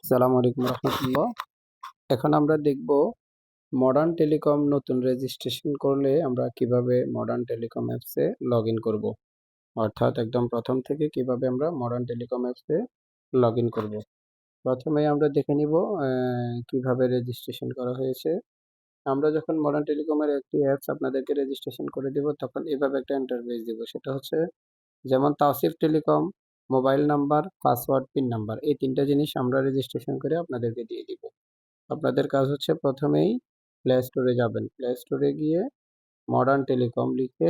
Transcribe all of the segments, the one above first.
আসসালামু আলাইকুম রহমতুল্লাহ। এখন আমরা দেখব মডার্ন টেলিকম নতুন রেজিস্ট্রেশন করলে আমরা কিভাবে মডার্ন টেলিকম অ্যাপসে লগ ইন করব। অর্থাৎ একদম প্রথম থেকে কিভাবে আমরা মডার্ন টেলিকম অ্যাপসে লগ ইন করব। প্রথমে আমরা দেখে নিব কিভাবে রেজিস্ট্রেশন করা হয়েছে। আমরা যখন মডার্ন টেলিকমের একটি অ্যাপস আপনাদেরকে রেজিস্ট্রেশন করে দিব তখন এভাবে একটা ইন্টারফেস দিব। সেটা হচ্ছে যেমন Tawsif telecom, mobile number, password, pin number, এই তিনটা জিনিস আমরা রেজিস্ট্রেশন করে আপনাদেরকে দিয়ে দিব। আপনাদের কাজ হচ্ছে প্রথমেই প্লে স্টোরে যাবেন। প্লে স্টোরে গিয়ে মডার্ন টেলিকম লিখে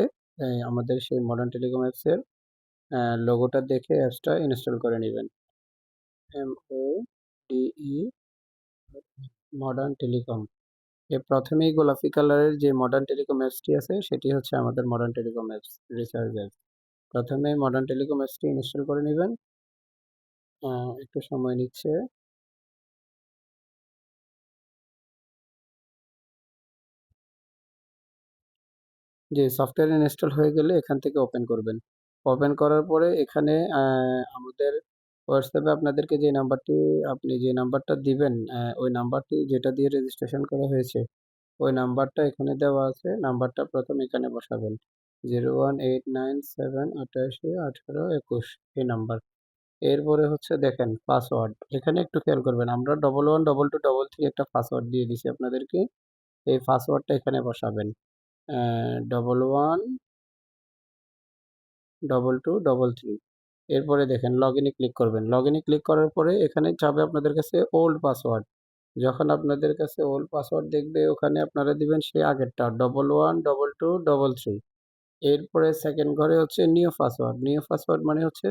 আমাদের সেই মডার্ন টেলিকম অ্যাপসের লোগোটা দেখে অ্যাপসটা ইনস্টল করে নেবেন। MODE modern telecom. এর প্রথমেই গোলাপি কালারের যে মডার্ন টেলিকম অ্যাপসটি আছে সেটি হচ্ছে আমাদের modern telecom apps, recharge apps. প্রথমে মডার্ন টেলিকম অ্যাপসটি ইনস্টল করে নেবেন। একটু সময় নিচ্ছে। যে সফটওয়্যার ইনস্টল হয়ে গেলে এখান থেকে ওপেন করবেন। ওপেন করার পরে এখানে আমাদের হোয়াটসঅ্যাপে আপনাদেরকে আপনি যে নাম্বারটা দিবেন, ওই নাম্বারটি যেটা দিয়ে রেজিস্ট্রেশন করা হয়েছে ওই নাম্বারটা এখানে দেওয়া আছে। নাম্বারটা প্রথমে এখানে বসাবেন 01897881821 এই নাম্বার। এরপরে হচ্ছে দেখেন পাসওয়ার্ড, এখানে একটু খেয়াল করবেন। আমরা 111223 একটা পাসওয়ার্ড দিয়ে দিছি আপনাদেরকে। এই পাসওয়ার্ডটা এখানে বসাবেন 111223। এরপরে দেখেন লগ ইনে ক্লিক করবেন। লগ ইনে ক্লিক করার পরে এখানে চাবে আপনাদের কাছে ওল্ড পাসওয়ার্ড। যখন আপনাদের কাছে ওল্ড পাসওয়ার্ড দেখবে ওখানে আপনারা দিবেন সেই আগেরটা 111223। এরপরে সেকেন্ড ঘরে হচ্ছে নিউ পাসওয়ার্ড। নিউ পাসওয়ার্ড মানে হচ্ছে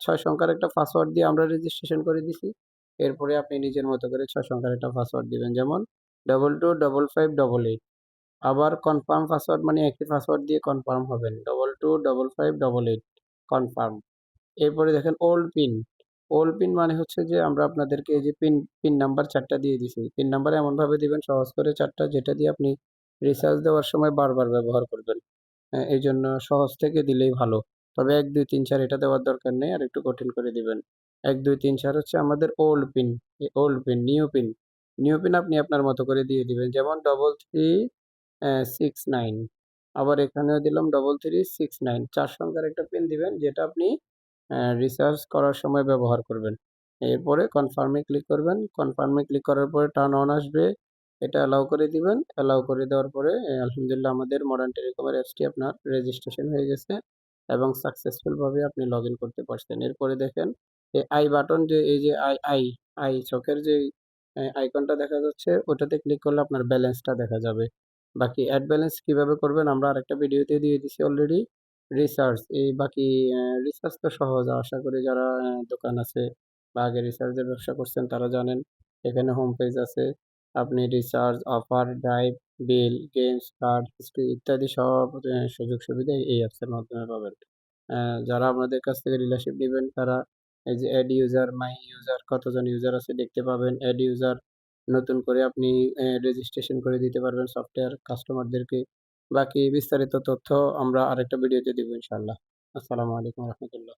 ৬ সংখ্যার একটা পাসওয়ার্ড দিয়ে আমরা রেজিস্ট্রেশন করে দিছি। এরপরে আপনি নিজের মতো করে ৬ সংখ্যার একটা পাসওয়ার্ড দিবেন, যেমন 225558। আবার কনফার্ম পাসওয়ার্ড মানে একই পাসওয়ার্ড দিয়ে কনফার্ম হবেন 225588 কনফার্ম। এরপরে দেখেন ওল্ড পিন। ওল্ড পিন মানে হচ্ছে যে আমরা আপনাদেরকে এই যে পিন নাম্বার ৪টা দিয়ে দিছি। পিন নাম্বার এমনভাবে দিবেন সহজ করে ৪টা, যেটা দিয়ে আপনি রিচার্জ দেওয়ার সময় বারবার ব্যবহার করবেন। এইজন্য সহজ থেকে দিলেই ভালো। তবে ১, ২, ৩, ৪ এটা দেওয়ার দরকার নেই, আর একটু কঠিন করে দিবেন। ১, ২, ৩, ৪ হচ্ছে আমাদের old pin. Old pin, new pin. New pin আপনি আপনার মতো করে দিয়ে দিবেন, যেমন 3369। আবার এখানেও দিলাম 3369। ৪ সংখ্যার একটা পিন দিবেন যেটা আপনি রিচার্জ করার সময় ব্যবহার করবেন। এরপরে কনফার্মে ক্লিক করবেন। কনফার্মে ক্লিক করার পরে টার্ন অন আসবে। এটা অ্যালাউ করে দিবেন। অ্যালাউ করে দেওয়ার পরে আলহামদুলিল্লাহ আমাদের মডার্ন টেলিকমের অ্যাপসটি আপনার রেজিস্ট্রেশন হয়ে গেছে এবং সাকসেসফুল ভাবে আপনি লগ ইন করতে পারছেন। এরপরে দেখেন এই আই বাটন, যে এই যে আই চোখের যে আইকনটা দেখা যাচ্ছে ওটাতে ক্লিক করলে আপনার ব্যালেন্সটা দেখা যাবে। বাকি অ্যাড ব্যালেন্স কিভাবে করবেন আমরা আরেকটা ভিডিওতে দিয়ে দিছি অলরেডি। রিসার্চ এই বাকি রিসার্চ তো সহজ, আশা করি যারা দোকান আছে বা আগে রিসার্চের ব্যবসা করছেন তারা জানেন। এখানে হোম পেজ আছে। আপনি রিচার্জ, অফার, ড্রাইভ, বিল, গেমস, কার্ড, হিস্ট্রি ইত্যাদি সব সুযোগ সুবিধা এই অ্যাপসের মাধ্যমে পাবেন। যারা আমাদের কাছ থেকে ডিলারশিপ নিবেন তারা এই যে অ্যাড ইউজার, মাই ইউজার, কতজন ইউজার আছে দেখতে পাবেন। অ্যাড ইউজার নতুন করে আপনি রেজিস্ট্রেশন করে দিতে পারবেন সফটওয়্যার কাস্টমারদেরকে। বাকি বিস্তারিত তথ্য আমরা আরেকটা ভিডিওতে দিব ইনশাআল্লাহ। আসসালামু আলাইকুম রহমতুল্লাহ।